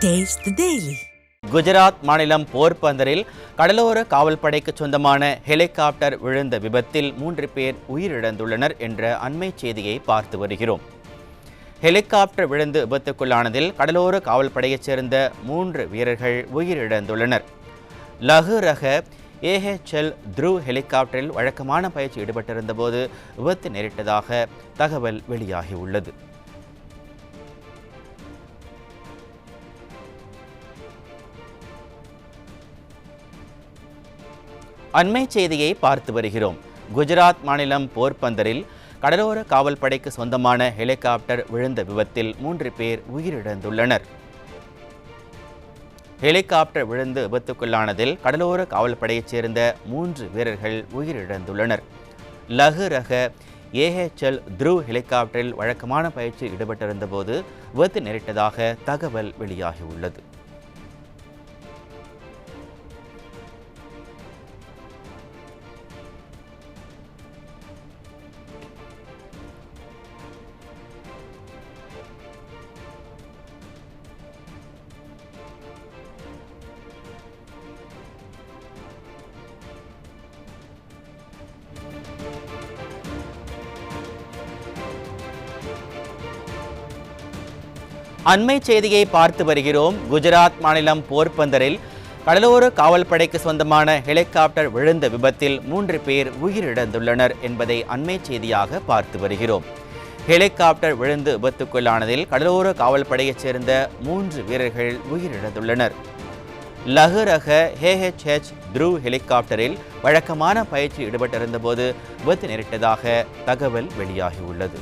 Taste the Daily. Gujarat மாநிலம் போர்பந்தரில் கடலோர காவல்படைக்கு சொந்தமான ஹெலிகாப்டர் விழுந்த விபத்தில் 3 பேர் உயிரிழந்துள்ளனர் என்ற அண்மை செய்தியை பார்த்து வருகிறோம். ஹெலிகாப்டர் விழுந்து விபத்துக்குள்ளானதில் கடலோர காவல்படையைச் சேர்ந்த 3 வீரர்கள் உயிரிழந்துள்ளனர். லகு ரக AHL த்ருவ் ஹெலிகாப்டரில் வழக்கமான பயிற்சி ஈடுபட்டிருந்த போது விபத்து நேரிட்டதாக தகவல் வெளியாகியுள்ளது. அண்மை செய்தியை பார்த்து வருகிறோம். குஜராத் மாநிலம் போர்பந்தரில் கடலோர காவல்படைக்கு சொந்தமான ஹெலிகாப்டர் விழுந்த விபத்தில் 3 பேர் உயிரிழந்துள்ளனர். ஹெலிகாப்டர் விழுந்து விபத்துக்குள்ளானதில் கடலோர காவல்படையைச் சேர்ந்த 3 வீரர்கள் உயிரிழந்துள்ளனர். லகு ரக AHL த்ருவ் ஹெலிகாப்டரில் வழக்கமான பயிற்சி ஈடுபட்டிருந்த போது விபத்து நேரிட்டதாக தகவல் வெளியாகியுள்ளது. அண்மை செய்தியை பார்த்து வருகிறோம். குஜராத் மாநிலம் போர்பந்தரில் கடலோர காவல்படைக்கு சொந்தமான ஹெலிகாப்டர் விழுந்த விபத்தில் 3 பேர் உயிரிழந்துள்ளனர் என்பதை அண்மை செய்தியாக பார்த்து வருகிறோம். ஹெலிகாப்டர் விழுந்து விபத்துக்குள்ளானதில் கடலோர காவல்படையைச் சேர்ந்த 3 வீரர்கள் உயிரிழந்துள்ளனர். லகு ரக AHL த்ருவ் ஹெலிகாப்டரில் வழக்கமான பயிற்சி ஈடுபட்டிருந்த போது விபத்து நேரிட்டதாக தகவல் வெளியாகியுள்ளது.